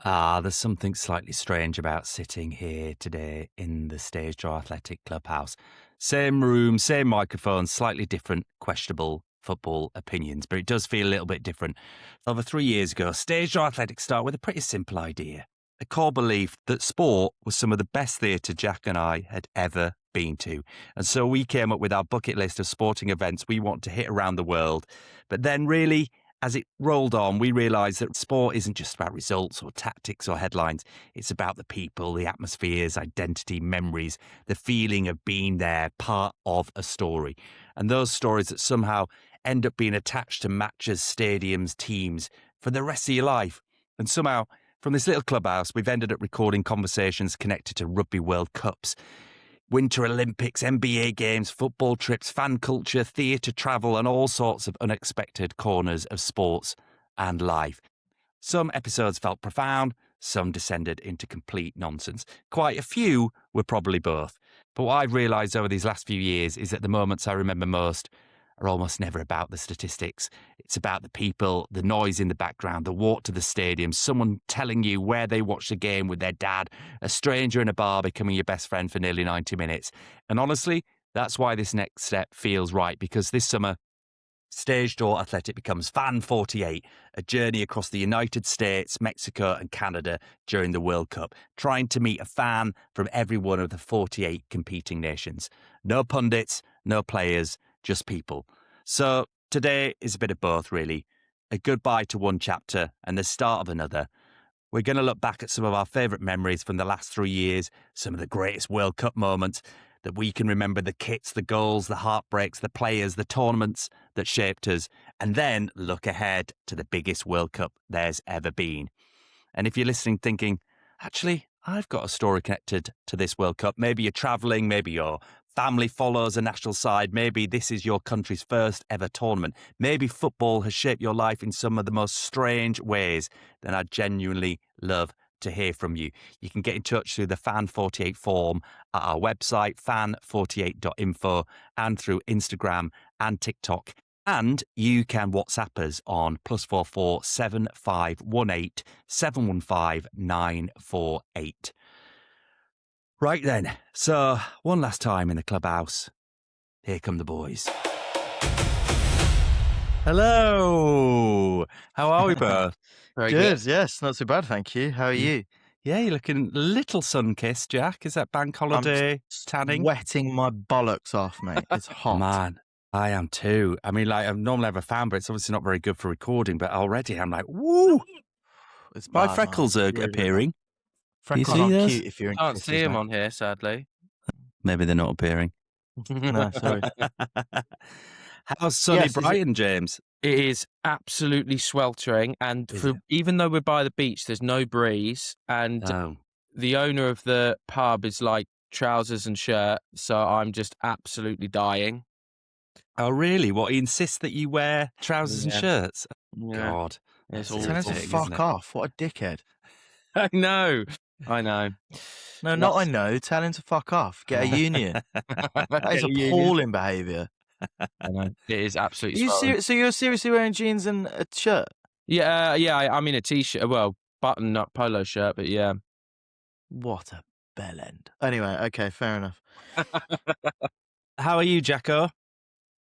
There's something slightly strange about sitting here today in the Stage Door Athletic Clubhouse. Same room, same microphone, slightly different, questionable football opinions, but it does feel a little bit different. Over 3 years ago, Stage Door Athletic started with a pretty simple idea. A core belief that sport was some of the best theatre Jack and I had ever been to. And so we came up with our bucket list of sporting events we want to hit around the world. But then really, as it rolled on, we realised that sport isn't just about results or tactics or headlines. It's about the people, the atmospheres, identity, memories, the feeling of being there, part of a story. And those stories that somehow end up being attached to matches, stadiums, teams for the rest of your life. And somehow, from this little clubhouse, we've ended up recording conversations connected to Rugby World Cups, Winter Olympics, NBA games, football trips, fan culture, theatre travel, and all sorts of unexpected corners of sports and life. Some episodes felt profound, some descended into complete nonsense. Quite a few were probably both. But what I've realised over these last few years is that the moments I remember most are almost never about the statistics. It's about the people, the noise in the background, the walk to the stadium, someone telling you where they watched the game with their dad, a stranger in a bar becoming your best friend for nearly 90 minutes. And honestly, that's why this next step feels right, because this summer, Stage Door Athletic becomes Fan 48, a journey across the United States, Mexico and Canada during the World Cup, trying to meet a fan from every one of the 48 competing nations. No pundits, no players, just people. So today is a bit of both, really. A goodbye to one chapter and the start of another. We're going to look back at some of our favourite memories from the last 3 years, some of the greatest World Cup moments that we can remember, the kits, the goals, the heartbreaks, the players, the tournaments that shaped us, and then look ahead to the biggest World Cup there's ever been. And if you're listening thinking, actually, I've got a story connected to this World Cup. Maybe you're travelling, maybe your family follows a national side, maybe this is your country's first ever tournament, maybe football has shaped your life in some of the most strange ways, then I'd genuinely love to hear from you. You can get in touch through the Fan 48 form at our website, fan48.info, and through Instagram and TikTok. And you can WhatsApp us on +44 7518 715 948. Right then, so one last time in the clubhouse. Here come the boys. Hello. How are we both? Very good. Yes, not too bad, thank you. How are you? Yeah, you're looking a little sun-kissed, Jack. Is that bank holiday tanning? Sweating my bollocks off, mate. It's hot. Man, I am too. I mean, like, I'm normally have a fan, but it's obviously not very good for recording. But already I'm like, woo! It's My bad, freckles man. are It's really appearing. Freckles You see aren't those? cute if you're in Can't kisses, see him mate. on here, sadly. Maybe they're not appearing. No, sorry. How's sunny Yes, Brighton, James? It is absolutely sweltering, and Is for it? even though we're by the beach, there's no breeze, and Oh. the owner of the pub is like trousers and shirt, so I'm just absolutely dying. Oh, really? What, he insists that you wear trousers and Yeah. shirts? Yeah. God. It's That's awful. Tell him to irritating, isn't fuck it? off. What a dickhead. I know. No, not I know. Tell him to fuck off. Get a union. That is Get a union. appalling behaviour. I know. It is absolutely You sweltering. so you're seriously wearing jeans and a shirt? Yeah, I'm in a t-shirt, well, button-up polo shirt, but yeah. What a bellend. Anyway, okay, fair enough. How are you, Jacko?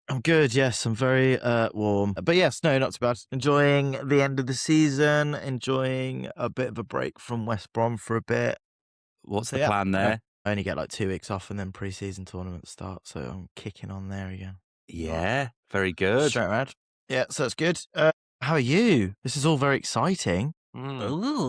I'm good, yes. I'm very warm. But yes, no, not too bad. Enjoying the end of the season, enjoying a bit of a break from West Brom for a bit. What's the Yeah. plan there? I only get like 2 weeks off and then pre-season tournaments start, so I'm kicking on there again. Yeah, very good. Straight around. Yeah, so it's good. How are you? This is all very exciting. Ooh.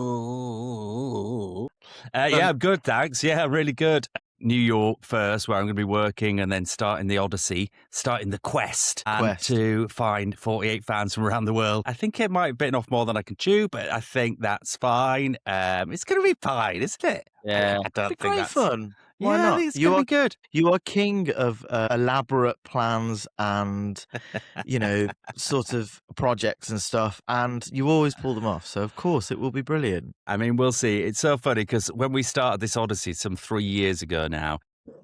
Yeah, I'm good, thanks. Yeah, really good. New York first, where I'm going to be working, and then starting the Odyssey, starting the quest, and to find 48 fans from around the world. I think it might have bitten off more than I can chew, but I think that's fine. It's going to be fine, isn't it? Yeah. I don't It'll be think great that's fun. Why yeah, not? I think it's going to be good. You are king of elaborate plans and, sort of projects and stuff, and you always pull them off. So, of course, it will be brilliant. I mean, we'll see. It's so funny because when we started this Odyssey some 3 years ago now,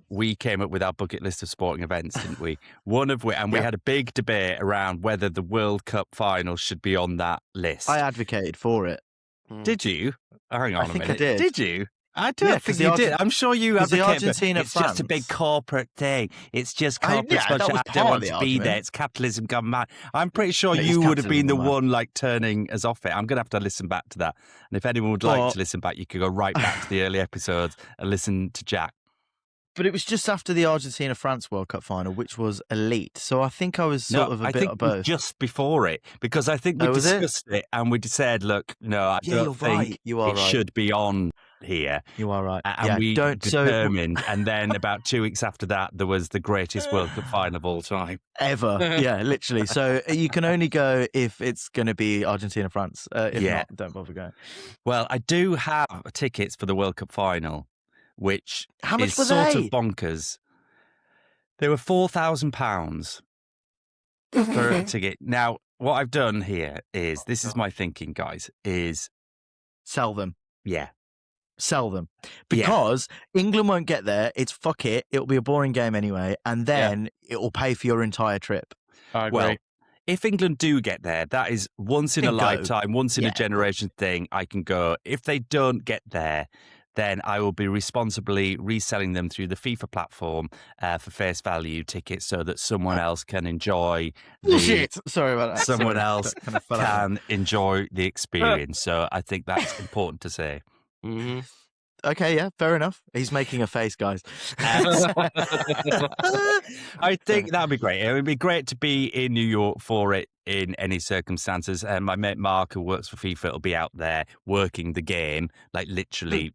we came up with our bucket list of sporting events, didn't we? One of which, and we had a big debate around whether the World Cup final should be on that list. I advocated for it. Did you? Hang on I think a minute. I did. Did you? I Yeah, don't 'cause think the you did. I'm sure you 'cause the advocate, but Argentina, it's just a big France- corporate thing. It's just I- corporate yeah, that sponsorship. was I don't part want of to the be there. argument. It's capitalism gone mad. I'm pretty sure It is you would have been the capitalism gone mad. one like turning us off it. I'm going to have to listen back to that. And if anyone would like But- to listen back, you could go right back to the early episodes and listen to Jack. But it was just after the Argentina-France World Cup final, which was elite. So I think I was sort of a I bit think of it was both. just before it, because I think we Oh, was it? discussed it and we said, look, no, I Yeah, don't you're think right. You are it right. should be on here. You are right. And Yeah, we don't- so- determined, and then about 2 weeks after that, there was the greatest World Cup final of all time. Ever. Yeah, literally. So you can only go if it's going to be Argentina-France. If Yeah. not, don't bother going. Well, I do have tickets for the World Cup final, which How much is were sort they? of bonkers. They were £4,000 for a ticket. Now, what I've done here is, this is my thinking, guys, is, Sell them. yeah. Sell them. Yeah. Because England won't get there. It's fuck it. It'll be a boring game anyway. And then it will pay for your entire trip. I agree. Well, if England do get there, that is once in a Then go. lifetime, once in Yeah, a generation thing. I can go. If they don't get there, then I will be responsibly reselling them through the FIFA platform for face value tickets, so that someone else can enjoy Bullshit. Sorry about that. someone Sorry. else Kind of fell out. can enjoy the experience. So I think that's important to say. Mhm. Okay, yeah, fair enough. He's making a face, guys. I think that'd be great. It would be great to be in New York for it in any circumstances. And my mate Mark, who works for FIFA, will be out there working the game, like literally,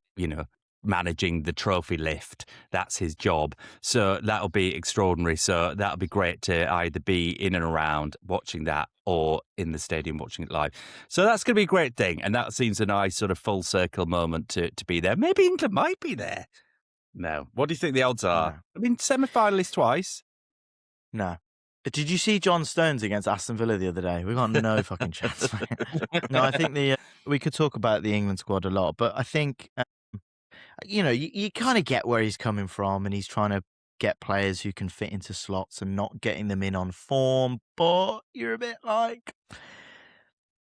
managing the trophy lift. That's his job. So that'll be extraordinary. So that'll be great to either be in and around watching that or in the stadium watching it live. So that's going to be a great thing. And that seems a nice sort of full circle moment to be there. Maybe England might be there. No. What do you think the odds are? No. I mean, semi-finalist twice. No. Did you see John Stones against Aston Villa the other day? We got no fucking chance. No, I think we could talk about the England squad a lot, but I think you kind of get where he's coming from, and he's trying to get players who can fit into slots and not getting them in on form. But you're a bit like,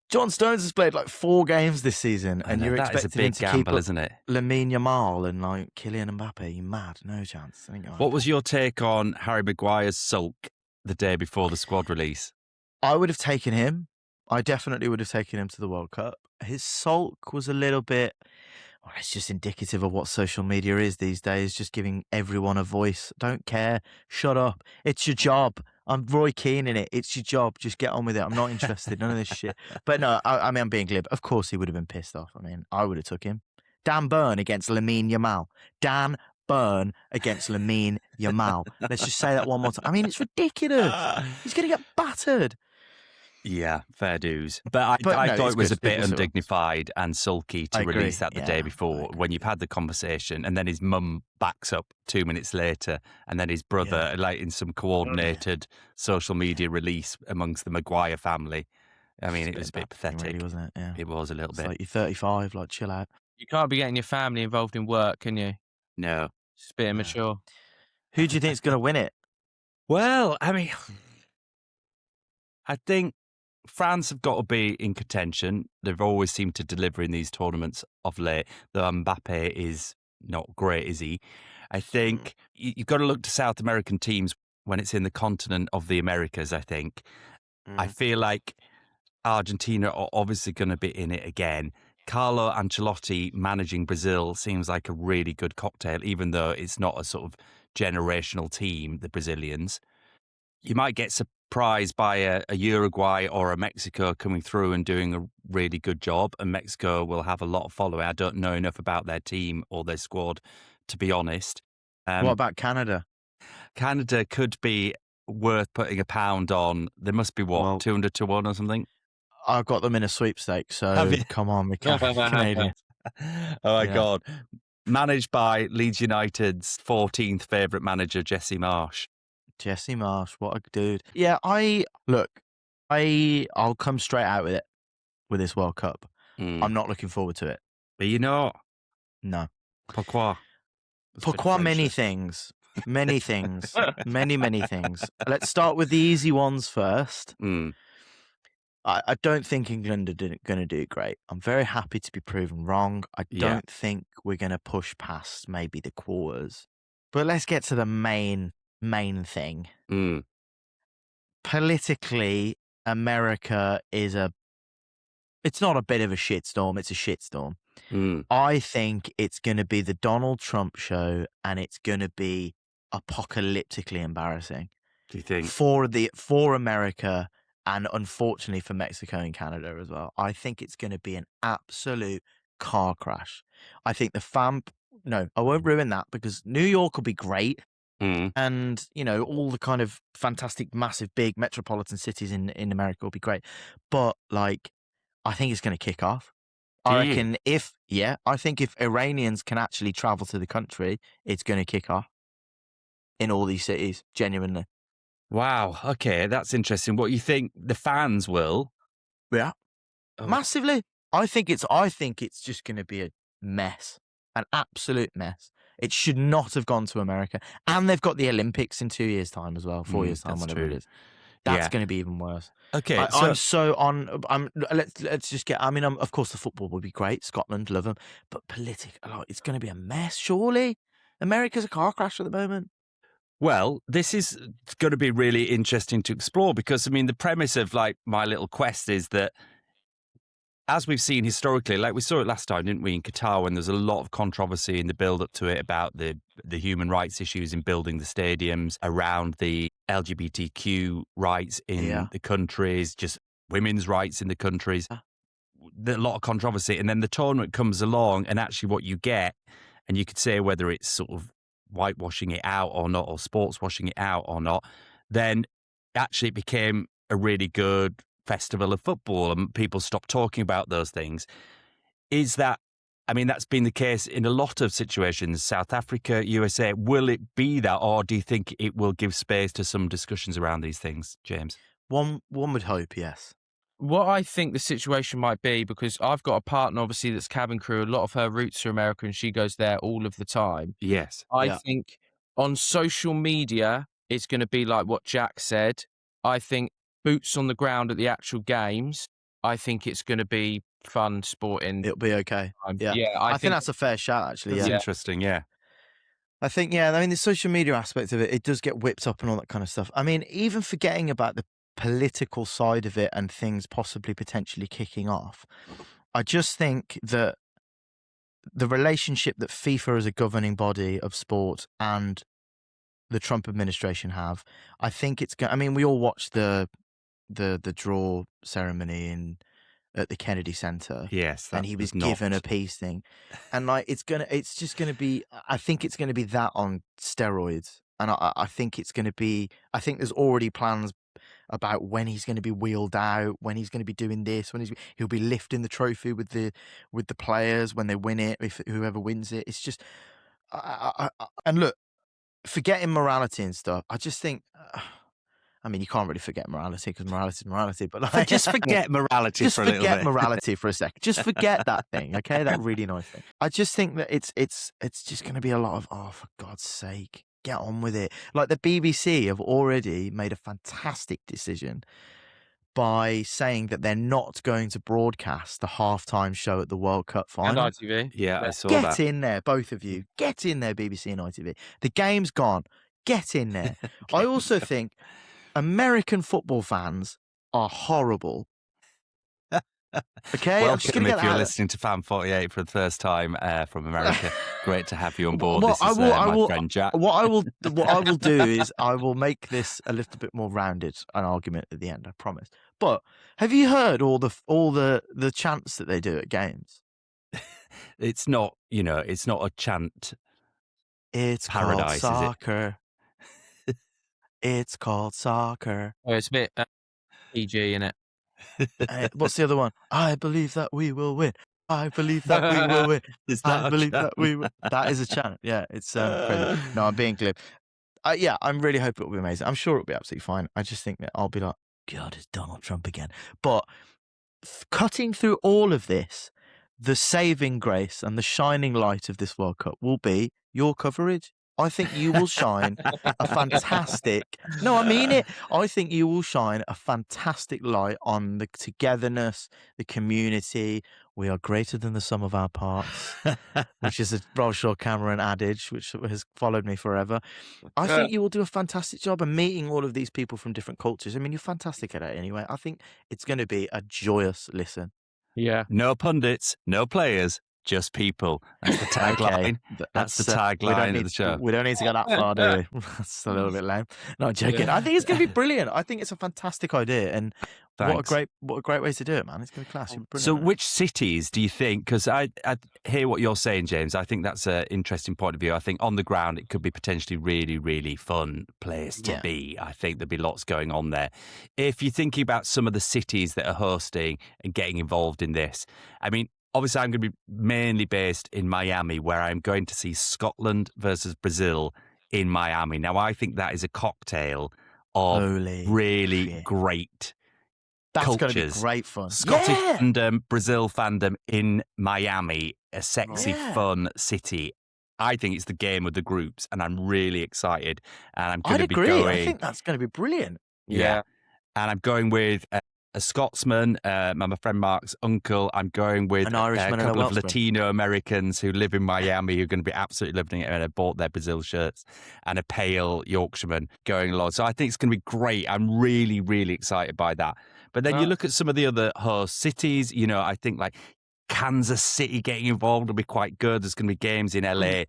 John Stones has played like 4 games this season, and you're that is a expecting him big to gamble, keep up isn't it? Lamine Yamal and like Kylian Mbappe. You mad? No chance. What was your take on Harry Maguire's sulk the day before the squad release? I would have taken him. I definitely would have taken him to the World Cup. His sulk was a little bit. It's just indicative of what social media is these days, just giving everyone a voice. Don't care. Shut up. It's your job. I'm Roy Keane in it. It's your job. Just get on with it. I'm not interested. None of this shit. But no, I mean, I'm being glib. Of course he would have been pissed off. I mean, I would have took him. Dan Burn against Lamine Yamal. Dan Burn against Lamine Yamal. Let's just say that one more time. I mean, it's ridiculous. He's going to get battered. Yeah, fair dues. But I no, thought it's it was good. a bit It was- undignified and sulky to I agree. release that the Yeah, day I before agree. when you've had the conversation, and then his mum backs up 2 minutes later, and then his brother, like in some coordinated social media release amongst the Maguire family. I mean, it was a bit pathetic. Really, wasn't it? Yeah. It was a little It's bit. like, you're 35, like, chill out. You can't be getting your family involved in work, can you? No. It's a bit immature. Who do you think is going to win it? Well, I mean, I think France have got to be in contention. They've always seemed to deliver in these tournaments of late, though Mbappe is not great, is he? I think you've got to look to South American teams when it's in the continent of the Americas, I think. I feel like Argentina are obviously going to be in it again. Carlo Ancelotti managing Brazil seems like a really good cocktail, even though it's not a sort of generational team, the Brazilians. You might get surprised by a Uruguay or a Mexico coming through and doing a really good job, and Mexico will have a lot of following. I don't know enough about their team or their squad, to be honest. What about Canada? Canada could be worth putting £1 on. There must be, 200 to 1 or something? I've got them in a sweepstake, so Have you? come on, we Canadians. Oh, my Yeah. God. Managed by Leeds United's 14th favourite manager, Jesse Marsh. Jesse Marsh, what a dude. Yeah, I'll come straight out with it with this World Cup. I'm not looking forward to it. But you know, No. pourquoi? Pourquoi many things? Many things. Many things. Let's start with the easy ones first. I don't think England are going to do great. I'm very happy to be proven wrong. I Yeah. don't think we're going to push past maybe the quarters. But let's get to the main thing. Mm. Politically, America is it's not a bit of a shitstorm, it's a shitstorm. Mm. I think it's going to be the Donald Trump show, and it's going to be apocalyptically embarrassing Do you think? for America, and unfortunately for Mexico and Canada as well. I think it's going to be an absolute car crash. I think no, I won't ruin that, because New York will be great. Mm. And, all the kind of fantastic, massive, big metropolitan cities in America will be great. But, like, I think it's going to kick off. Do I you? reckon I think if Iranians can actually travel to the country, it's going to kick off in all these cities, genuinely. Wow. Okay, that's interesting. What you think the fans will? Yeah. Oh, Massively. I think it's just going to be a mess, an absolute mess. It should not have gone to America. And they've got the Olympics in 2 years' time as well, 4 years' time, that's whatever true. it is. That's Yeah. going to be even worse. Okay. I'm so on. Let's just get. I mean, of course, the football will be great. Scotland, love them. But it's going to be a mess. Surely, America's a car crash at the moment. Well, this is going to be really interesting to explore, because, I mean, the premise of like my little quest is that, as we've seen historically, like we saw it last time, didn't we, in Qatar, when there's a lot of controversy in the build up to it about the human rights issues in building the stadiums, around the LGBTQ rights in the countries, just women's rights in the countries. A lot of controversy. And then the tournament comes along, and actually what you get, and you could say whether it's sort of whitewashing it out or not, or sports washing it out or not, then actually it became a really good festival of football, and people stopped talking about those things. Is that, I mean, that's been the case in a lot of situations, South Africa, USA. Will it be that, or do you think it will give space to some discussions around these things, James? One would hope, yes. What I think the situation might be, because I've got a partner, obviously, that's cabin crew. A lot of her roots are America, and she goes there all of the time. Yes. I think on social media, it's going to be like what Jack said. I think boots on the ground at the actual games, I think it's going to be fun sporting. It'll be okay. Yeah. I think that's a fair shout, actually. That's yeah. interesting, yeah. I think, I mean, the social media aspect of it does get whipped up and all that kind of stuff. I mean, even forgetting about the political side of it and things possibly potentially kicking off, I just think that the relationship that FIFA as a governing body of sport and the Trump administration have, I think it's going. I mean, we all watched the draw ceremony at the Kennedy Center. Yes, that and he was was given a not- peace thing, and like it's just gonna be. I think it's gonna be that on steroids, and I think it's gonna be. I think there's already plans about when he's going to be wheeled out, when he's going to be doing this, when he'll be lifting the trophy with the players when they win it, if whoever wins it. It's just, and look, forgetting morality and stuff. I just think. I mean, you can't really forget morality, because morality is morality. But like, just forget morality for a little bit. Just forget morality for a second. Just forget that thing, okay? That really nice thing. I just think that it's just going to be a lot of, oh, for God's sake, get on with it. Like, the BBC have already made a fantastic decision by saying that they're not going to broadcast the halftime show at the World Cup final. And ITV. Yeah, I saw Get that. in there, both of you. Get in there, BBC and ITV. The game's gone. Get in there. I also think American football fans are horrible. Okay, Welcome if you're listening to Fan 48 for the first time from America. Great to have you on board. This is my friend Jack. What I will do is I will make this a little bit more rounded, an argument at the end, I promise. But have you heard all the chants that they do at games? It's not, it's not a chant. It's paradise, called soccer. It's called soccer. Oh, it's a bit PG, innit? What's the other one? I believe that we will win. I believe that we will win. I believe that we will. That is a chant. Yeah, it's crazy. No, I'm being clear. Yeah, I'm really hoping it'll be amazing. I'm sure it'll be absolutely fine. I just think that I'll be like, God, it's Donald Trump again. But cutting through all of this, the saving grace and the shining light of this World Cup will be your coverage I think you will shine a fantastic. No, I mean it. I think you will shine a fantastic light on the togetherness, the community. We are greater than the sum of our parts, which is a Bradshaw Cameron adage, which has followed me forever. I think you will do a fantastic job of meeting all of these people from different cultures. I mean, you're fantastic at it anyway. I think it's going to be a joyous listen. Yeah. No pundits, no players, just people. That's the tagline. Okay, That's the tagline of the show. We don't need to go that far, do we? That's a little bit lame. No, joking. Yeah. I think it's going to be brilliant. I think it's a fantastic idea, and Thanks. what a great way to do it, man. It's going to be class. You're brilliant, So, man. which cities do you think? Because I hear what you're saying, James. I think that's an interesting point of view. I think on the ground, it could be potentially really, really fun place to be. I think there'd be lots going on there. If you're thinking about some of the cities that are hosting and getting involved in this, I mean, obviously, I'm going to be mainly based in Miami, where I'm going to see Scotland versus Brazil in Miami. Now, I think that is a cocktail of Holy really shit. great That's going to be cultures. great fun. Scottish Yeah. fandom, Brazil fandom in Miami, a sexy, Yeah. fun city. I think it's the game of the groups, and I'm really excited. And I'm going I'd to be agree. going. I think that's going to be brilliant. Yeah. And I'm going with a Scotsman, my friend Mark's uncle. I'm going with An a Irishman and a couple of Welshman. Latino Americans who live in Miami who are going to be absolutely loving it and have bought their Brazil shirts, and a pale Yorkshireman going along. So I think it's going to be great. I'm really, really excited by that. But then you look at some of the other host cities, you know, I think like Kansas City getting involved will be quite good. There's going to be games in LA.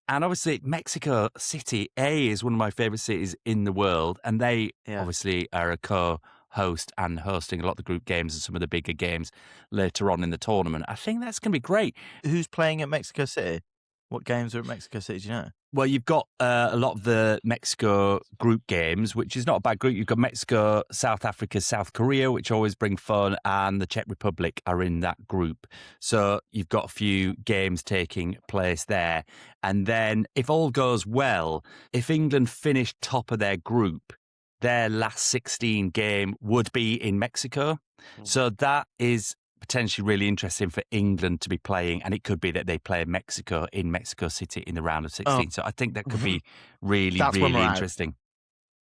And obviously, Mexico City, is one of my favorite cities in the world. And they obviously are a co-host and hosting a lot of the group games and some of the bigger games later on in the tournament. I think that's going to be great. Who's playing at Mexico City? What games are at Mexico City, do you know? Well, you've got a lot of the Mexico group games, which is not a bad group. You've got Mexico, South Africa, South Korea, which always bring fun, and the Czech Republic are in that group. So you've got a few games taking place there. And then if all goes well, if England finish top of their group, their last 16 game would be in Mexico. So that is potentially really interesting for England to be playing, and it could be that they play Mexico in Mexico City in the round of 16. So I think that could be really, really interesting.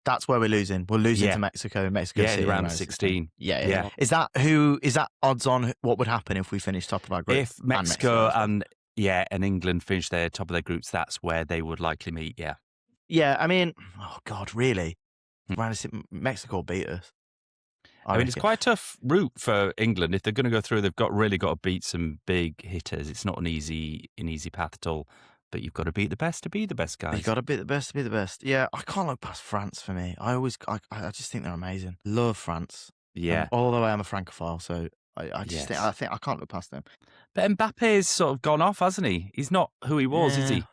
That's where we're losing. We're losing to Mexico in Mexico City in the round of 16. Yeah. Is that odds on what would happen if we finish top of our group? If Mexico and England finish their top of their groups, that's where they would likely meet. Yeah, I mean, oh God, really? Mexico will beat us. I mean, it's quite a tough route for England. If they're going to go through, they've really got to beat some big hitters. It's not an easy path at all. But you've got to beat the best to be the best, guys. You've got to beat the best to be the best. Yeah, I can't look past France for me. I just think they're amazing. Love France. Yeah. Although I am a Francophile, so I think I can't look past them. But Mbappe's sort of gone off, hasn't he? He's not who he was, is he?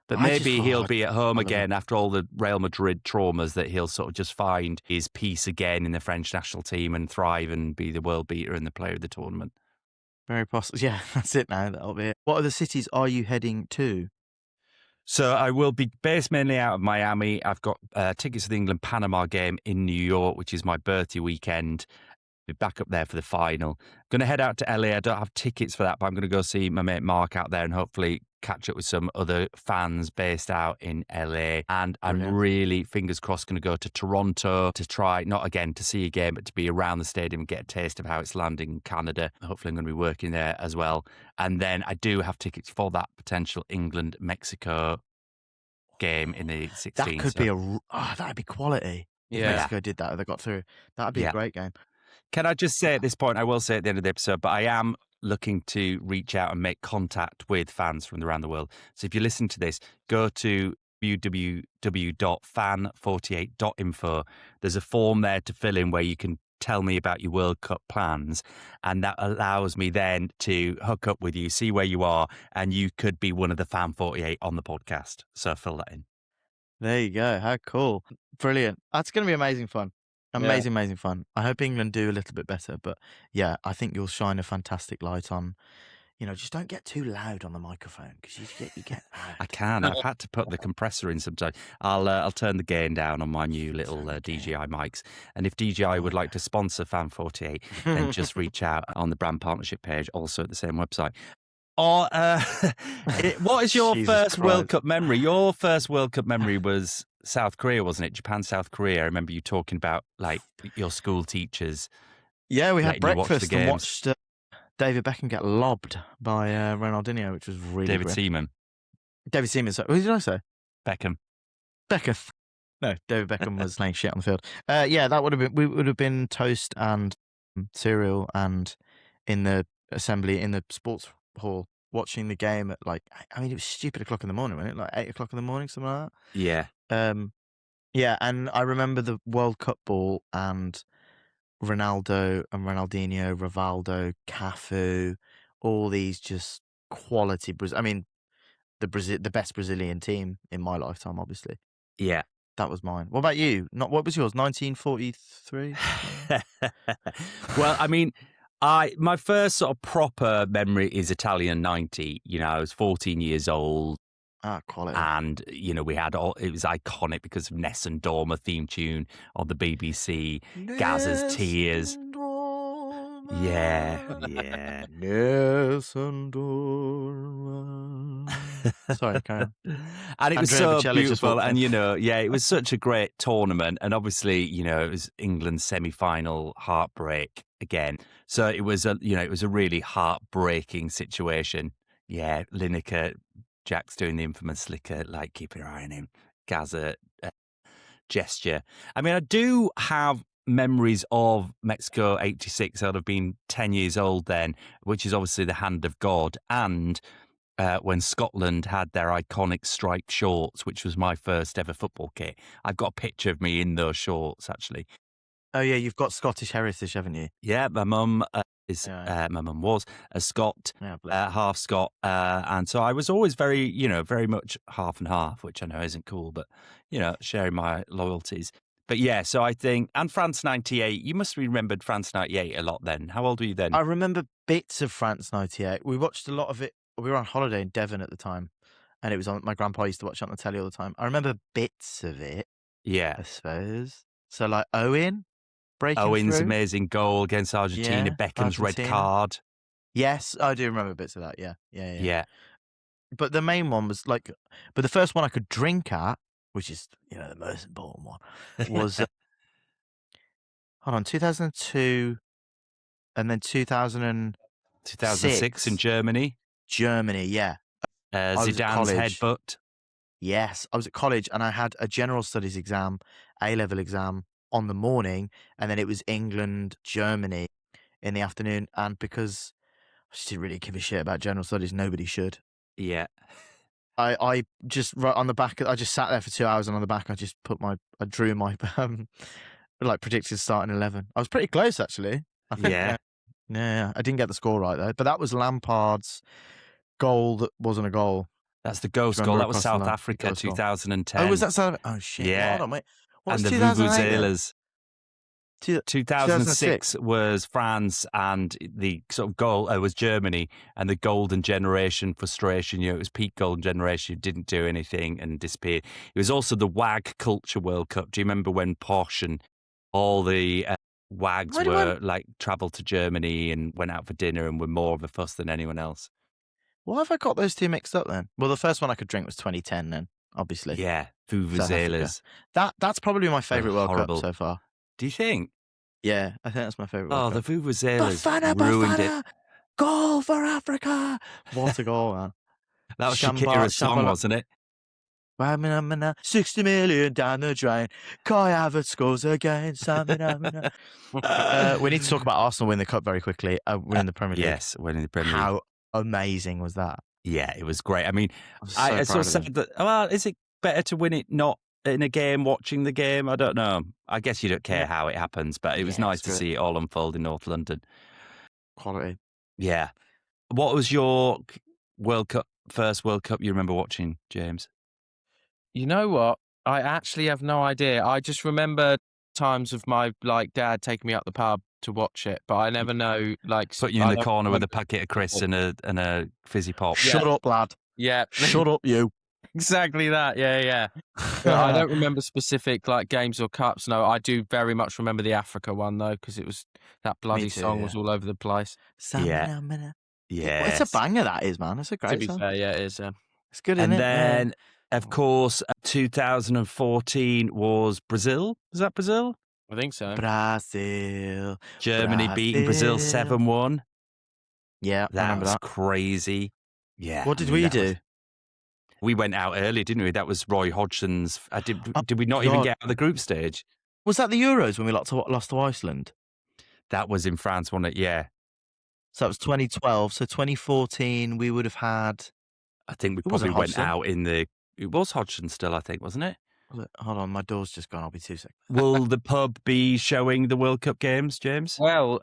But maybe he'll be at home again after all the Real Madrid traumas, that he'll sort of just find his peace again in the French national team and thrive and be the world beater and the player of the tournament. Very possible. Yeah, that's it now. That'll be it. What other cities are you heading to? So I will be based mainly out of Miami. I've got tickets to the England-Panama game in New York, which is my birthday weekend. Be back up there for the final. Going to head out to LA. I don't have tickets for that, but I'm going to go see my mate Mark out there and hopefully catch up with some other fans based out in LA. And I'm really, fingers crossed, going to go to Toronto to try, not again to see a game, but to be around the stadium and get a taste of how it's landing in Canada. Hopefully I'm going to be working there as well. And then I do have tickets for that potential England-Mexico game in the 16th. That could be that'd be quality. If Mexico did that, if they got through. That'd be a great game. Can I just say at this point, I will say at the end of the episode, but I am looking to reach out and make contact with fans from around the world. So if you listen to this, go to www.fan48.info. There's a form there to fill in where you can tell me about your World Cup plans, and that allows me then to hook up with you, see where you are, and you could be one of the Fan 48 on the podcast. So fill that in. There you go. How cool. Brilliant. That's going to be amazing fun. Amazing fun. I hope England do a little bit better, but yeah, I think you'll shine a fantastic light on, just don't get too loud on the microphone because you get loud. I can. I've had to put the compressor in sometimes. I'll turn the gain down on my new little DJI mics. And if DJI would like to sponsor Fan 48, then just reach out on the brand partnership page, also at the same website. What is your Jesus first World Christ. Cup memory? Your first World Cup memory was South Korea, wasn't it? Japan, South Korea. I remember you talking about like your school teachers. Yeah, we had letting you watch the breakfast and games. watched David Beckham get lobbed by Ronaldinho, which was really David great. Seaman. David Seaman. Who did I say? Beckham. Beckham. No, David Beckham was laying shit on the field. Yeah, that would have been. We would have been toast and cereal, and in the assembly in the sports hall watching the game at like. I mean, it was stupid o'clock in the morning, wasn't it? Like 8 o'clock in the morning, something like Yeah. that. Yeah, and I remember the World Cup ball and Ronaldo and Ronaldinho, Rivaldo, Cafu, all these just quality. I mean, the best Brazilian team in my lifetime, obviously. Yeah. That was mine. What about you? What was yours? 1943. Well, I mean, my first sort of proper memory is Italian 90. You know, I was 14 years old. Quality. And, you know, it was iconic because of Ness and Dorma theme tune on the BBC, Gazza's Tears. Yeah. Ness and Dorma. Sorry, carry on. And it was Andrea so Bocelli just beautiful. walked in. And, you know, it was such a great tournament. And obviously, you know, it was England's semi-final heartbreak again. So it was a really heartbreaking situation. Yeah, Lineker, Jack's doing the infamous Licker, like, keep your eye on him, Gaza gesture. I mean, I do have memories of Mexico 86. I'd have been 10 years old then, which is obviously the hand of God. And when Scotland had their iconic striped shorts, which was my first ever football kit. I've got a picture of me in those shorts, actually. Oh, yeah, you've got Scottish heritage, haven't you? Yeah, my mum my mum was a Scot, half Scot, and so I was always very much half and half, which I know isn't cool, but sharing my loyalties. But yeah, so I think, and France 98, you must have remembered France 98 a lot then. How old were you then? I remember bits of France 98. We watched a lot of it. We were on holiday in Devon at the time, and it was on. My grandpa used to watch it on the telly all the time. I remember bits of it. Yeah, I suppose. So like Owen's Owen's through. amazing goal against Argentina, Beckham's red card. Yes, I do remember bits of that. Yeah. Yeah. But the main one was like, but the first one I could drink at, which is the most important one, was hold on, 2002, and then 2006 in Germany. Germany, yeah. Zidane's headbutt. Yes, I was at college and I had a general studies exam, A-level exam on the morning, and then it was England, Germany in the afternoon. And because I just didn't really give a shit about general studies, nobody should. Yeah. I just right on the back. I just sat there for 2 hours, and on the back, I drew my like predicted starting 11. I was pretty close actually. I think. Yeah. I didn't get the score right though, but that was Lampard's goal that wasn't a goal. That's the ghost goal. That was South Africa, 2010. Oh, was that South? Oh shit! Yeah. Hold on, wait. What was and the 2008? Vuvuzelas. 2006 was France, and the sort of goal was Germany, and the golden generation frustration. It was peak golden generation who didn't do anything and disappeared. It was also the WAG Culture World Cup. Do you remember when Posh and all the WAGs travelled to Germany and went out for dinner and were more of a fuss than anyone else? Why have I got those two mixed up then? Well, the first one I could drink was 2010 then, obviously. Yeah, Vuvuzelas. That's probably my favourite World Cup so far. Do you think? Yeah, I think that's my favourite World Cup. The Vuvuzelas ruined it. Goal for Africa! What a goal, man. That was Shakira's song, wasn't it? 60 million down the drain. Kai Havertz scores again. We need to talk about Arsenal winning the cup very quickly. Winning the Premier League. Yes, winning the Premier League. How amazing was that? Yeah, it was great. I mean, I sort of said that, well, is it better to win it not in a game, watching the game? I don't know. I guess you don't care how it happens, but it was nice to see it all unfold in North London. Quality. Yeah. What was your first World Cup you remember watching, James? You know what? I actually have no idea. I just remember times of my dad taking me up the pub to watch it, but I never know put you in the corner with a packet of crisps and a fizzy pop. Shut up, lad. Yeah. Shut up, you. Exactly that. Yeah. I don't remember specific games or cups. No, I do very much remember the Africa one though, because it was that bloody song was all over the place. Yeah. It's a banger, that is, man. It's a To great be song. fair, yeah, it is. It's good, isn't And it? then, of course, 2014 was Brazil. Was that Brazil? I think so. Brazil. Germany beating Brazil 7-1. Yeah, I remember was that. crazy. Yeah. What did we do? We went out early, didn't we? That was Roy Hodgson's. Did we not even God. get out of the group stage? Was that the Euros when we lost to Iceland? That was in France, wasn't it? Yeah. So that was 2012. So 2014, we would have had. I think we It wasn't probably went Hodgson. out in the. It was Hodgson still, I think, wasn't it? Hold on, my door's just gone. I'll be 2 seconds. Will the pub be showing the World Cup games, James? Well,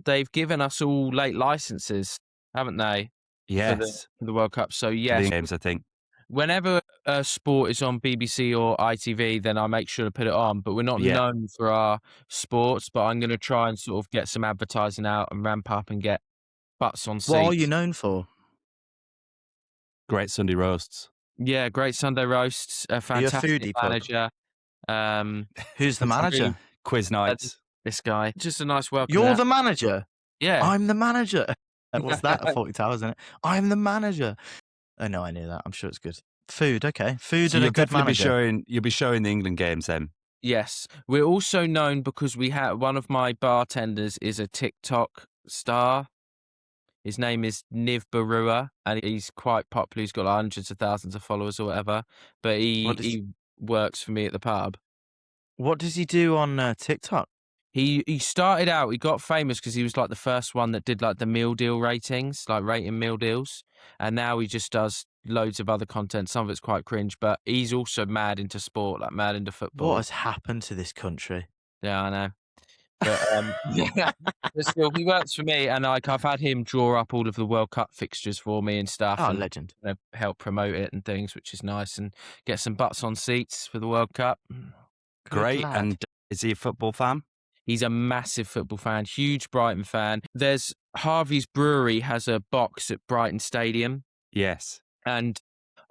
they've given us all late licenses, haven't they? Yes. For the World Cup. So, yes. The games, I think. Whenever sport is on BBC or ITV, then I make sure to put it on. But we're not known for our sports. But I'm going to try and sort of get some advertising out and ramp up and get butts on seats. What are you known for? Great Sunday roasts. Yeah, great Sunday roasts. A fantastic manager. Who's the manager? Quiz nights. This guy. Just a nice welcome. You're the manager? Yeah. I'm the manager. What's that? 40 Towers, isn't it? I'm the manager. Oh, no, I knew that. I'm sure it's good. Food, okay. Food So and a you'll good definitely manager. you'll be showing the England games then. Yes. We're also known because we have one of my bartenders is a TikTok star. His name is Niv Barua, and he's quite popular. He's got like hundreds of thousands of followers or whatever. But he works for me at the pub. What does he do on TikTok? He started out, he got famous because he was like the first one that did like the meal deal ratings, like rating meal deals. And now he just does loads of other content. Some of it's quite cringe, but he's also mad into sport, like mad into football. What has happened to this country? Yeah, I know. But but still, he works for me, and like I've had him draw up all of the World Cup fixtures for me and stuff. Oh, and legend. help promote it and things, which is nice, and get some butts on seats for the World Cup. Great. And is he a football fan? He's a massive football fan, huge Brighton fan. There's Harvey's Brewery has a box at Brighton Stadium. Yes. And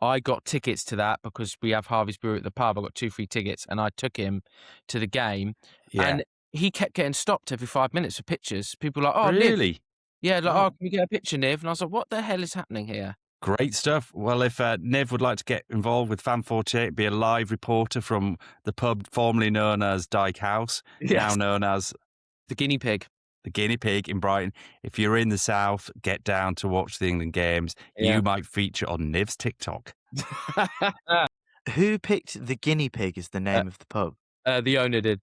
I got tickets to that because we have Harvey's Brewery at the pub. I got 2 free tickets and I took him to the game. Yeah. And he kept getting stopped every 5 minutes for pictures. People were like, oh, really? Niv. Yeah, like, can we get a picture, Niv? And I was like, what the hell is happening here? Great stuff. Well, if Niv would like to get involved with Fan 48, be a live reporter from the pub formerly known as Dyke House, now known as the Guinea Pig. The Guinea Pig in Brighton. If you're in the south, get down to watch the England games. Yeah. You might feature on Niv's TikTok. Who picked the Guinea Pig as the name of the pub? The owner did.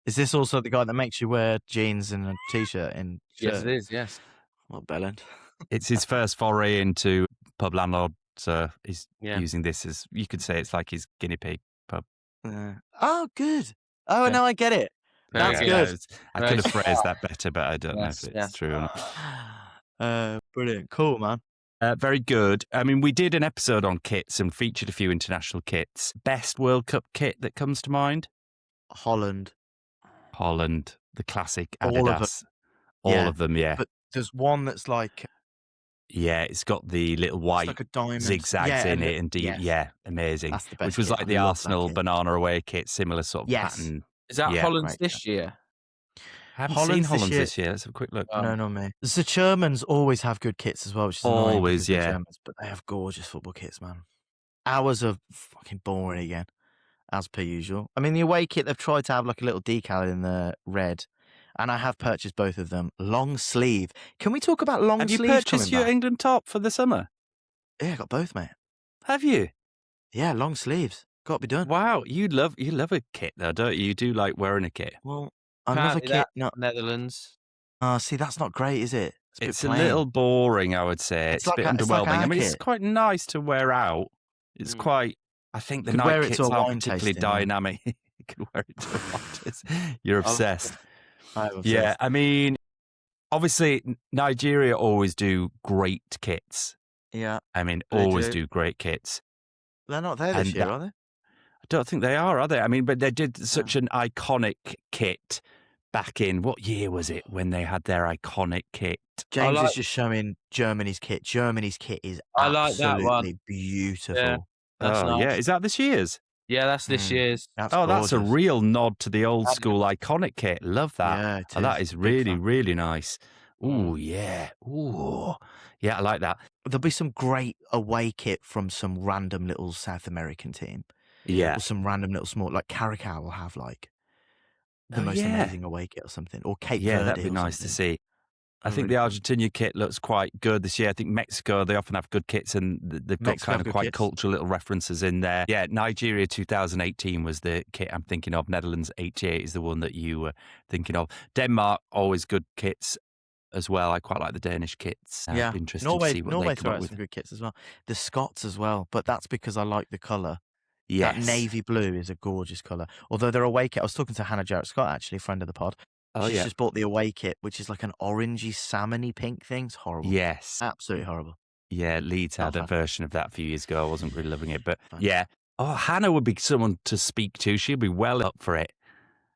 Is this also the guy that makes you wear jeans and a t-shirt and shirt? Yes, it is, yes. Well, Belland. It's his first foray into pub landlord, so he's using this as, you could say it's like his guinea pig pub. Oh, good. Oh, no, I get it. That's good. I could have phrased that better, but I don't know if it's true or not. Brilliant. Cool, man. Very good. I mean, we did an episode on kits and featured a few international kits. Best World Cup kit that comes to mind? Holland, the classic Adidas. All of them. All of them, yeah. But there's one that's like... Yeah, it's got the little white like a diamond. zigzags in it. And amazing. That's the best Which was kit. like the Arsenal banana away kit, similar sort of pattern. Is that Holland's this year? I haven't seen Holland's this year. Let's have a quick look. No, not me. The Germans always have good kits as well, which is annoying. Always, yeah. Germans, but they have gorgeous football kits, man. Ours are fucking boring again, as per usual. I mean, the away kit, they've tried to have like a little decal in the red, and I have purchased both of them. Long sleeve. Can we talk about long sleeves? Have you purchased your England top for the summer? Yeah, I got both, mate. Have you? Yeah, long sleeves. Got to be done. Wow, you love a kit though, don't you? You do like wearing a kit. Well, I love a kit. Not Netherlands. See, that's not great, is it? It's a little boring, I would say. It's a bit underwhelming. I mean, it's quite nice to wear out. It's quite. I think the night kits aren't particularly dynamic. You can wear it to a wine taste. You're obsessed. Yeah, I mean, obviously, Nigeria always do great kits. Yeah. I mean, always do great kits. They're not there this year, are they? I don't think they are they? I mean, but they did such an iconic kit back in, what year was it when they had their iconic kit? James is just showing Germany's kit. Germany's kit is absolutely beautiful. Yeah, nice. Yeah. Is that this year's? Yeah, that's this year's. That's a real nod to the old school iconic kit. Love that. Yeah, that is really, really nice. Ooh, yeah. Ooh. Yeah, I like that. There'll be some great away kit from some random little South American team Yeah. or some random little small, like Caracas will have like the Oh, most yeah. amazing away kit or something, or Cape Yeah, that'd Verde be or nice to something. see. I Oh, think really the cool. Argentina kit looks quite good this year. I think Mexico, they often have good kits and they've got Mexico kind have of good quite kits. cultural little references in there. Yeah, Nigeria 2018 was the kit I'm thinking of. Netherlands 88 is the one that you were thinking of. Denmark, always good kits as well. I quite like the Danish kits. Yeah, Be interesting to see what they Norway come throw up out with. some good kits as well. The Scots as well, but that's because I like the colour. That Yes. navy blue is a gorgeous colour. Although their away kit, I was talking to Hannah Jarrett Scott, actually, a friend of the pod. Oh, She's yeah. just bought the away kit, which is like an orangey, salmony pink thing. It's horrible. Yes. Absolutely horrible. Yeah, Leeds Not had a a fan. version of that a few years ago. I wasn't really loving it, but Fan. yeah. Oh, Hannah would be someone to speak to. She'd be well up for it.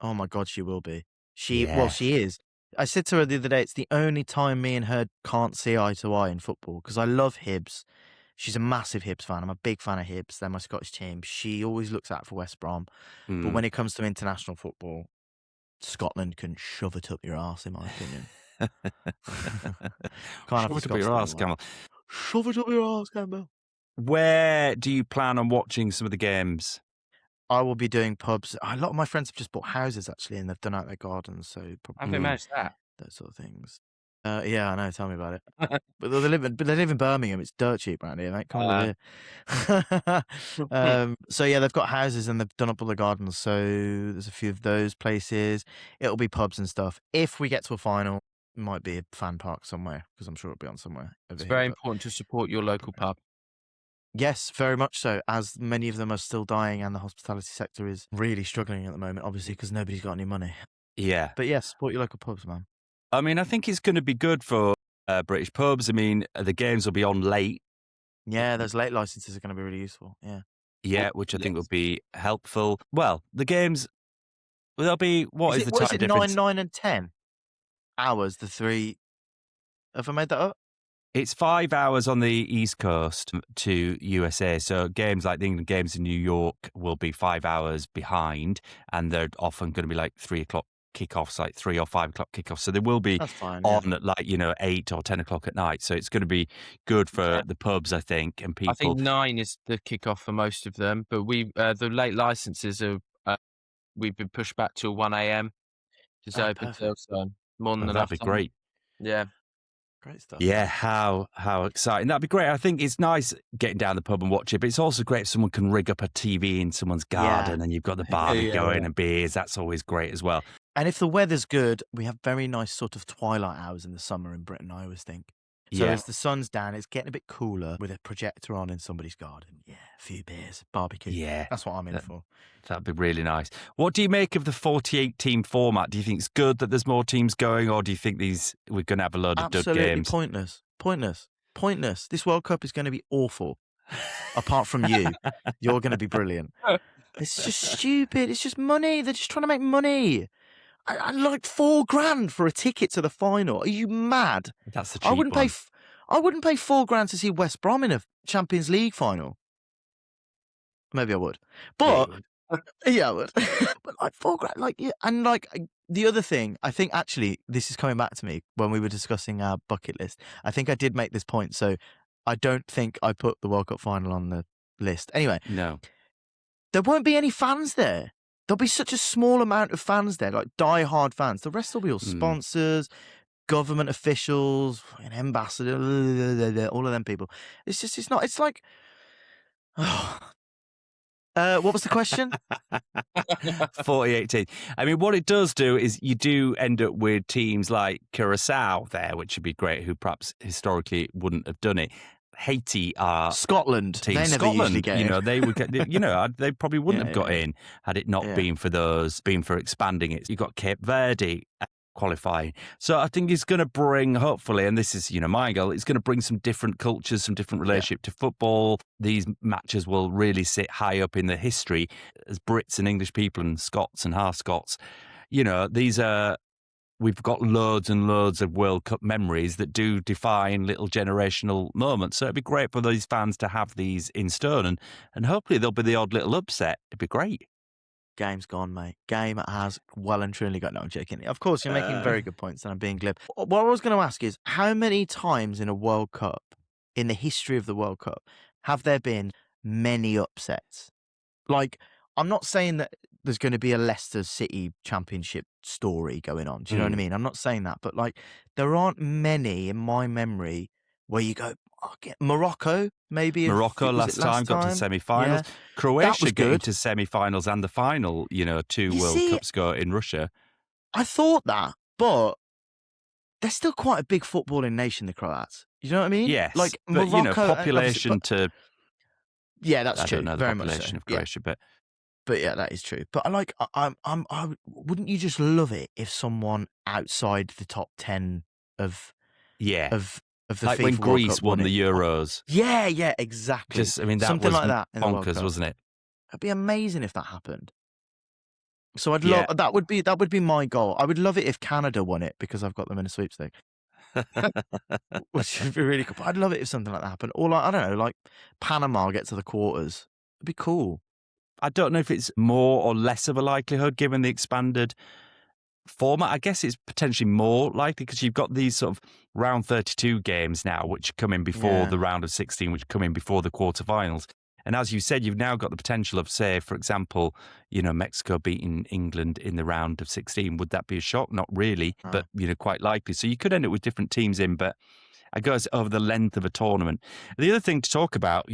Oh my God, she will be. Well, Yeah. she is. I said to her the other day, it's the only time me and her can't see eye to eye in football because I love Hibs. She's a massive Hibs fan. I'm a big fan of Hibs. They're my Scottish team. She always looks out for West Brom. But Mm. when it comes to international football, Scotland can shove it up your arse, in my opinion. Can't have Shove the it up your Scots down arse, the line. Camel. Shove it up your arse, Campbell. Where do you plan on watching some of the games? I will be doing pubs. A lot of my friends have just bought houses actually, and they've done out their gardens, so How probably have they managed that? those sort of things. Yeah, I know. Tell me about it. But they live in Birmingham. It's dirt cheap around here, mate. Come and live here. So yeah, they've got houses and they've done up all the gardens. So there's a few of those places. It'll be pubs and stuff. If we get to a final, it might be a fan park somewhere because I'm sure it'll be on somewhere over It's here. very But important to support your local pub. yes, very much so. As many of them are still dying, and the hospitality sector is really struggling at the moment, obviously because nobody's got any money. Yeah. But yes, support your local pubs, man. I mean, I think it's going to be good for British pubs. I mean, the games will be on late. Yeah, those late licenses are going to be really useful. Yeah. Yeah, Oh, which I think yes. will be helpful. Well, the games, there'll be, what is the What is time it? difference? 9, 9, and 10 hours. The three. Have I made that up? It's 5 hours on the East Coast to USA. So games like the England games in New York will be 5 hours behind, and they're often going to be like 3 o'clock kickoffs, like 3 or 5 o'clock kickoffs. So they will be That's fine. on Yeah. at like, 8 or 10 o'clock at night. So it's going to be good for Yeah. the pubs, I think, and people. I think 9 is the kickoff for most of them, but the late licenses are we've been pushed back till 1 a.m. Just Oh, open till, perfect. so more than Oh, enough that'd be time. great. Yeah. Great stuff. Yeah, how exciting. That'd be great. I think it's nice getting down the pub and watch it, but it's also great if someone can rig up a TV in someone's garden and you've got the barbie Yeah, going yeah. and beers. That's always great as well. And if the weather's good, we have very nice sort of twilight hours in the summer in Britain, I always think. So Yeah. as the sun's down, it's getting a bit cooler with a projector on in somebody's garden. Yeah, a few beers, barbecue. Yeah. That's what I'm in for. That'd be really nice. What do you make of the 48 team format? Do you think it's good that there's more teams going, or do you think we're going to have a load of dud Absolutely games? pointless. This World Cup is going to be awful. Apart from you, you're going to be brilliant. It's just stupid. It's just money. They're just trying to make money. I like $4,000 for a ticket to the final. Are you mad? That's the I cheap wouldn't one. pay. I wouldn't pay $4,000 to see West Brom in a Champions League final. Maybe I would, but yeah, I would. But like $4,000, like yeah, and like the other thing, I think actually this is coming back to me when we were discussing our bucket list. I think I did make this point, so I don't think I put the World Cup final on the list. Anyway, No. there won't be any fans there. There'll be such a small amount of fans there, like die-hard fans. The rest will be all sponsors, government officials, an ambassador, all of them people. It's not. It's like, what was the question? 48 teams. I mean, what it does do is you do end up with teams like Curacao there, which would be great, who perhaps historically wouldn't have done it. Haiti are Scotland. teams. They never usually get in. They would get. They probably wouldn't have got in had it not been for expanding it. You've got Cape Verde qualifying. So I think it's going to bring, hopefully, and this is, my goal, it's going to bring some different cultures, some different relationship to football. These matches will really sit high up in the history as Brits and English people and Scots and half Scots. We've got loads and loads of World Cup memories that do define little generational moments. So it'd be great for these fans to have these in stone, and hopefully there'll be the odd little upset. It'd be great. Game's gone, mate. Game has well and truly gone. No, I'm joking. Of course, you're making very good points, and I'm being glib. What I was going to ask is, how many times in a World Cup, in the history of the World Cup, have there been many upsets? Like, I'm not saying that there's going to be a Leicester City Championship story going on. Do you know what I mean? I'm not saying that, but like, there aren't many in my memory where you go, Morocco, maybe. Morocco last time got to semi-finals. Yeah. Croatia getting good. to semi-finals and the final, 2 World Cups ago in Russia. I thought that, but they're still quite a big footballing nation, the Croats. You know what I mean? Yes, like but Morocco, population to. Yeah, that's true. I don't know the very population much so. of Croatia, but yeah, that is true. But wouldn't you just love it if someone outside the top 10 of the like FIFA when World Greece Cup won the Euros. Yeah, exactly. That something was like that in the World bonkers, Cup. wasn't it? It'd be amazing if that happened. So I'd love that. Would be my goal. I would love it if Canada won it because I've got them in a sweepstake. Which would be really cool. But I'd love it if something like that happened. Or like, I don't know, like Panama get to the quarters. It'd be cool. I don't know if it's more or less of a likelihood given the expanded format. I guess it's potentially more likely because you've got these sort of round 32 games now, which come in before the round of 16, which come in before the quarterfinals. And as you said, you've now got the potential of, say, for example, Mexico beating England in the round of 16. Would that be a shock? Not really, but, quite likely. So you could end up with different teams in, but I guess over the length of a tournament. The other thing to talk about,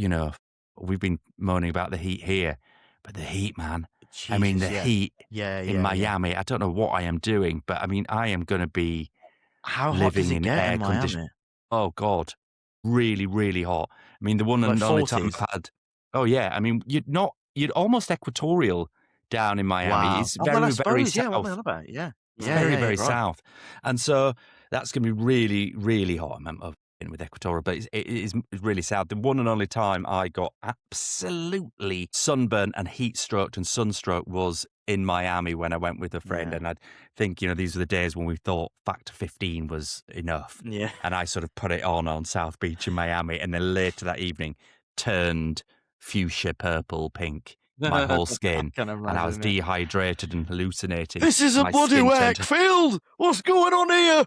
we've been moaning about the heat here, but the heat, man. Jesus, I mean, the heat in Miami. Yeah. I don't know what I am doing, but I mean, I am going to be How hot living does it in get air in Miami? conditioning. Oh, God. Really, really hot. I mean, the one Like and only 40s? time I've had. Oh, yeah. I mean, you'd almost equatorial down in Miami. Wow. It's Oh, very, well, I very suppose, south. what am I on about? Yeah. It's very, very right. south. And so that's going to be really, really hot. I'm in with equatorial, but it is really south. The one and only time I got absolutely sunburned and heat stroked and sunstroke was in Miami when I went with a friend. Yeah. And I think, these were the days when we thought factor 15 was enough. Yeah. And I sort of put it on South Beach in Miami. And then later that evening turned fuchsia, purple, pink, my whole skin. Can And I was dehydrated and hallucinating. This is a My bloody skin whack turned- field. What's going on here?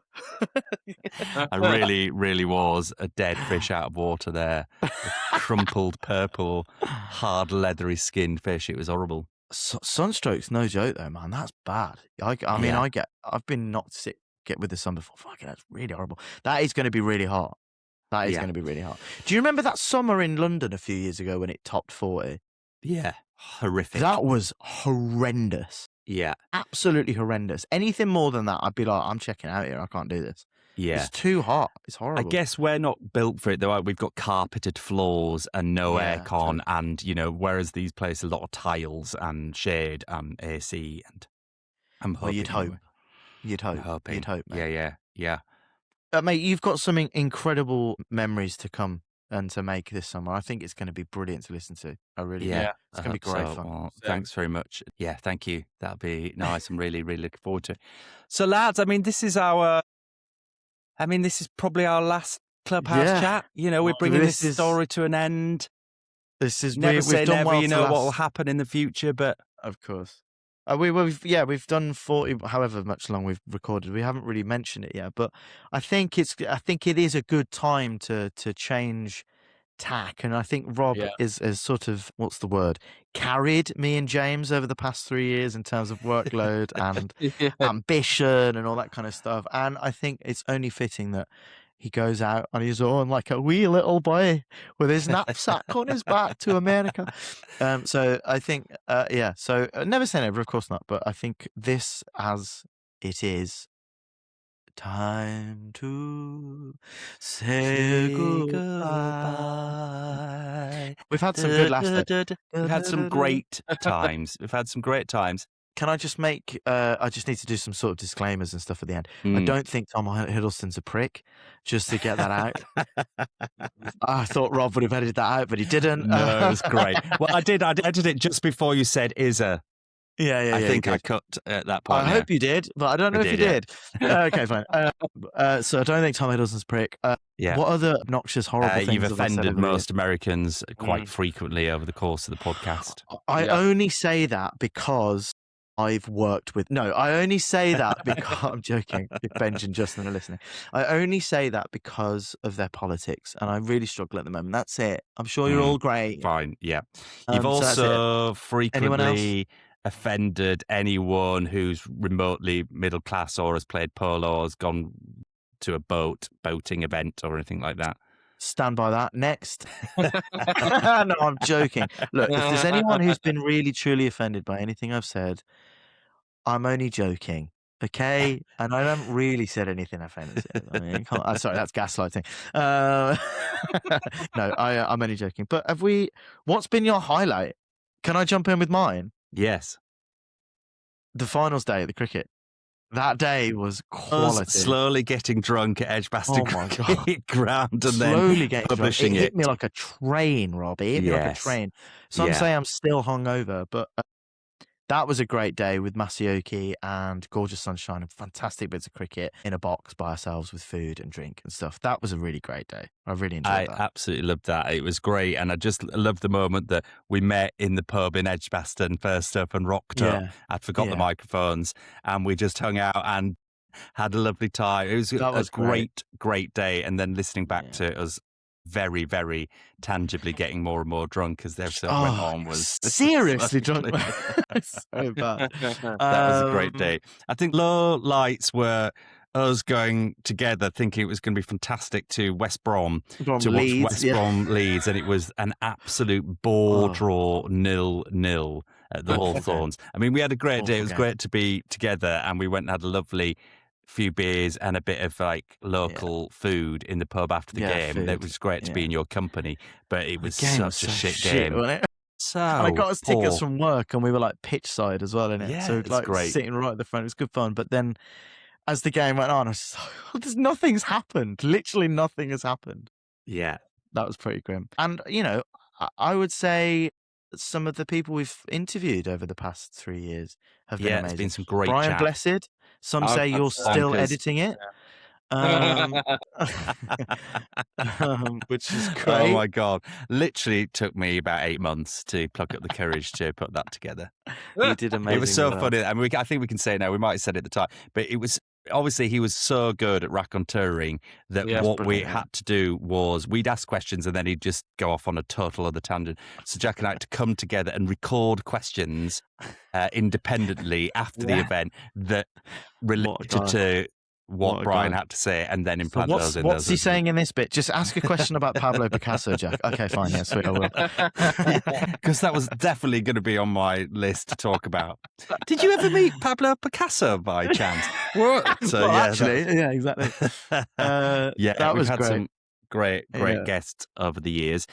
I really, really was a dead fish out of water there. A crumpled, purple, hard, leathery skinned fish. It was horrible. Sunstroke's no joke though, man. That's bad. I mean, I've been knocked sick with the sun before. Fucking, that's really horrible. That is going to be really hot. That is going to be really hot. Do you remember that summer in London a few years ago when it topped 40? Yeah, horrific. That was horrendous. Yeah. Absolutely horrendous. Anything more than that, I'd be like, I'm checking out here. I can't do this. Yeah. It's too hot. It's horrible. I guess we're not built for it, though. We've got carpeted floors and no aircon, and, whereas these places, a lot of tiles and shade and AC. And I'm hoping. Well, you'd hope. Anyway. You'd hope. I'm hoping. You'd hope, mate. Yeah. Mate, you've got some incredible memories to come and to make this summer. I think it's going to be brilliant to listen to. I really do. It's going to be great fun. Well, thanks very much. Yeah, thank you. That'll be nice. I'm really, really looking forward to it. So, lads, this is probably our last Clubhouse chat. We're bringing this story to an end. This is never say never. Well, what will happen in the future, but of course. We've done 40, however much long we've recorded. We haven't really mentioned it yet, but I think it is a good time to change tack, and I think Rob is sort of, what's the word, carried me and James over the past 3 years in terms of workload and ambition and all that kind of stuff. And I think it's only fitting that he goes out on his own like a wee little boy with his knapsack on his back to America. So I think, so never say never, of course not. But I think this, as it is, time to say goodbye. We've had some good laughs. We've had some great times. Can I just make, I just need to do some sort of disclaimers and stuff at the end. I don't think Tom Hiddleston's a prick, just to get that out. I thought Rob would have edited that out, but he didn't. No, it was great. Well, I did. I edited it just before you said is a Yeah, I think you I did. cut at that point. I hope you did, but I don't know if you did. Okay, fine. So I don't think Tom Hiddleston's prick. Yeah. What other obnoxious, horrible You've things have I said offended over the years? most Americans quite frequently over the course of the podcast. I only say that because I've worked with. No, I only say that because I'm joking. If Benj and Justin are listening, I only say that because of their politics, and I really struggle at the moment. That's it. I'm sure you're all great. Fine, yeah. You've So that's it. also Anyone else? frequently offended anyone who's remotely middle class or has played polo, or has gone to a boating event or anything like that. Stand by that. Next. No, I'm joking. Look, if there's anyone who's been really, truly offended by anything I've said, I'm only joking. Okay? And I haven't really said anything offensive. I mean, sorry, that's gaslighting. No, I'm only joking. But what's been your highlight? Can I jump in with mine? Yes. The finals day at the cricket. That day was quality. Us slowly getting drunk at Edgbaston Cricket Ground and slowly then publishing it. It hit me like a train, Rob. It hit me like a train. Some say I'm still hungover, but that was a great day with Masayoki and gorgeous sunshine and fantastic bits of cricket in a box by ourselves with food and drink and stuff. That was a really great day. I really enjoyed that. I absolutely loved that. It was great. And I just loved the moment that we met in the pub in Edgbaston first up and rocked up. I'd forgot the microphones and we just hung out and had a lovely time. It was a great day. And then listening back to it was very, very tangibly getting more and more drunk as the episode went on. Was seriously drunk. So bad. That was a great day. I think low lights were us going together thinking it was going to be fantastic to West Brom to watch West Brom Leeds, and it was an absolute bore draw 0-0 at the Hawthorns. I mean, we had a great day. It was great to be together, and we went and had a lovely few beers and a bit of like local food in the pub after the game. Food. It was great to be in your company, but it was such a shit game. Wasn't it? So and I got us tickets from work, and we were like pitch side as well in it. Yeah, so like great. Sitting right at the front, it was good fun. But then, as the game went on, I was like, "There's nothing's happened. Literally nothing has happened." Yeah, that was pretty grim. And I would say some of the people we've interviewed over the past 3 years have been amazing. It's been some great. Brian Blessed. Some say you're still editing it. Which is great. Oh my God. Literally took me about 8 months to pluck up the courage to put that together. You did amazing. It was so funny. I mean, I think we can say now, we might have said it at the time, but it was obviously he was so good at raconteuring that what we had to do was we'd ask questions and then he'd just go off on a total other tangent. So Jack and I had to come together and record questions independently after the event that related to what Brian had to say and then implant those in. What's he saying in this bit? Just ask a question about Pablo Picasso, Jack. Okay, fine. Yeah, sweet, I will. Because that was definitely going to be on my list to talk about. Did you ever meet Pablo Picasso by chance? What? So, yeah, exactly. That was had some great guests over the years.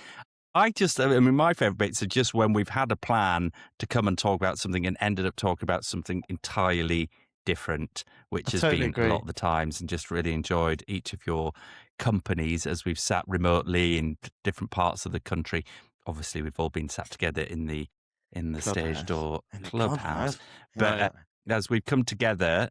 I mean, my favourite bits are just when we've had a plan to come and talk about something and ended up talking about something entirely different, which has been a lot of the times, and just really enjoyed each of your companies as we've sat remotely in different parts of the country. Obviously, we've all been sat together in the Stage Door Clubhouse. But as we've come together,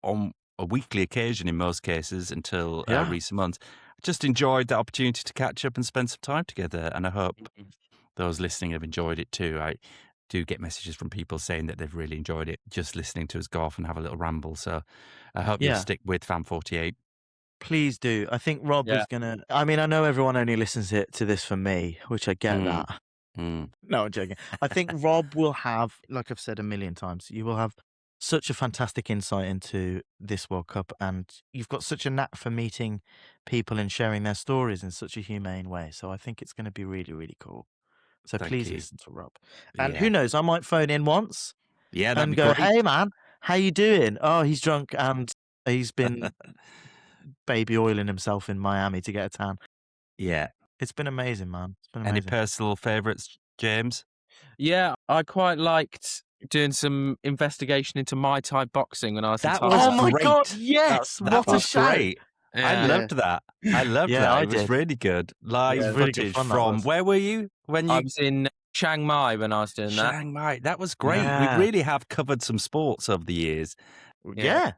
on a weekly occasion in most cases until recent months, I just enjoyed the opportunity to catch up and spend some time together. And I hope those listening have enjoyed it too. I do get messages from people saying that they've really enjoyed it, just listening to us go off and have a little ramble. So I hope you'll stick with Fan 48. Please do. I think Rob is going to... I mean, I know everyone only listens to this for me, which I get that. No, I'm joking. I think Rob will have, like I've said a million times, you will have such a fantastic insight into this World Cup, and you've got such a knack for meeting people and sharing their stories in such a humane way. So I think it's going to be really, really cool. So please listen to Rob. And who knows, I might phone in once and go, hey, man, how you doing? Oh, he's drunk and he's been baby oiling himself in Miami to get a tan. Yeah. It's been amazing, man. It's been amazing. Any personal favourites, James? Yeah, I quite liked doing some investigation into Muay Thai boxing when I was in Thailand. Oh, my God, yes. What a show. Yeah. I loved that. I loved that. It was really good. Live footage from... Where were you? I was in Chiang Mai when I was doing that. Chiang Mai. That was great. Yeah. We really have covered some sports over the years. Yeah.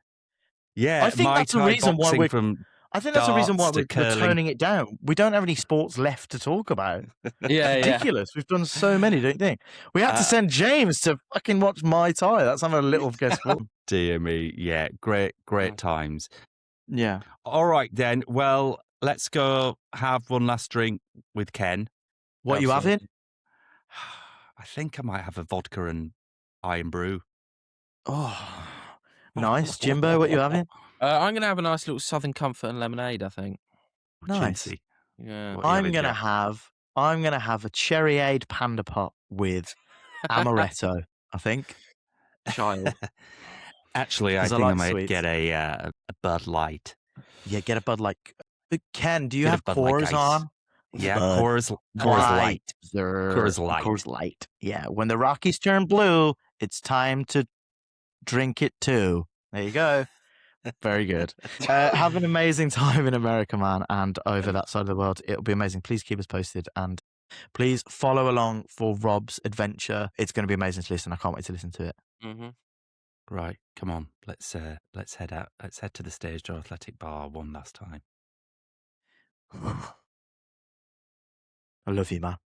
Yeah, I think Muay that's the Thai reason why boxing we're. from I think that's the reason why darts to we're curling. turning it down. We don't have any sports left to talk about. Yeah, Ridiculous. We've done so many, don't you think? We had to send James to fucking watch Muay Thai. That's having a little guess what. Dear me. Yeah, great times. Yeah. All right, then. Well, let's go have one last drink with Ken. What you having? I think I might have a vodka and iron brew. Oh, nice. Jimbo, what you having? I'm going to have a nice little Southern Comfort and lemonade, I think. Nice. Chintzy. Yeah. What are you I'm having, gonna Jack? have a Cherryade Panda Pop with amaretto, I think. Child. Actually, I 'Cause I think I like might sweets. get a Bud Light. Yeah, get a Bud Light. Ken, do you Get a have Bud Light Coors Ice. on? Yeah, Bud Coors Light. sir. Coors Light. Coors Light. Yeah, when the Rockies turn blue, it's time to drink it too. There you go. Very good. Have an amazing time in America, man, and over that side of the world. It'll be amazing. Please keep us posted and please follow along for Rob's adventure. It's going to be amazing to listen. I can't wait to listen to it. Mm-hmm. Right, come on. Let's head out. Let's head to the Stage Door Athletic Bar one last time. I love you, man.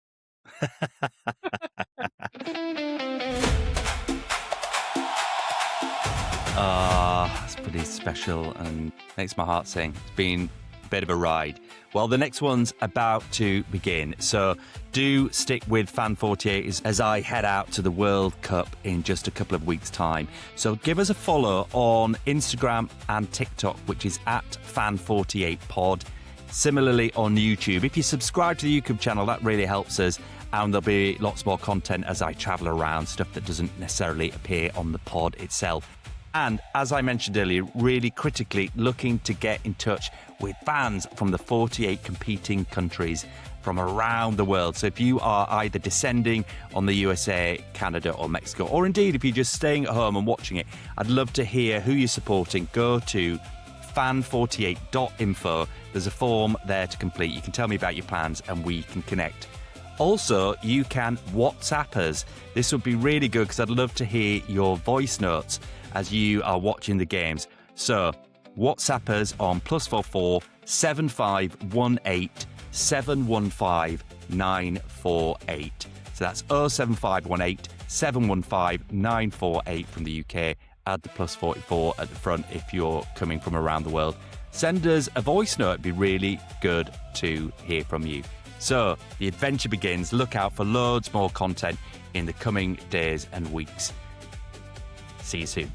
It's pretty special and makes my heart sing. It's been a bit of a ride. Well, the next one's about to begin, so do stick with Fan48 as I head out to the World Cup in just a couple of weeks' time. So give us a follow on Instagram and TikTok, which is at Fan48Pod. Similarly on YouTube. If you subscribe to the YouTube channel, that really helps us, and there'll be lots more content as I travel around, stuff that doesn't necessarily appear on the pod itself. And as I mentioned earlier, really critically looking to get in touch with fans from the 48 competing countries from around the world. So if you are either descending on the USA, Canada or Mexico, or indeed if you're just staying at home and watching it, I'd love to hear who you're supporting. Go to fan48.info. There's a form there to complete. You can tell me about your plans and we can connect. Also, you can WhatsApp us. This would be really good because I'd love to hear your voice notes as you are watching the games. So, WhatsApp us on +44 7518 715 948. So that's 07518 715 948 from the UK. Add the +44 at the front if you're coming from around the world. Send us a voice note. It'd be really good to hear from you. So, the adventure begins. Look out for loads more content in the coming days and weeks. See you soon.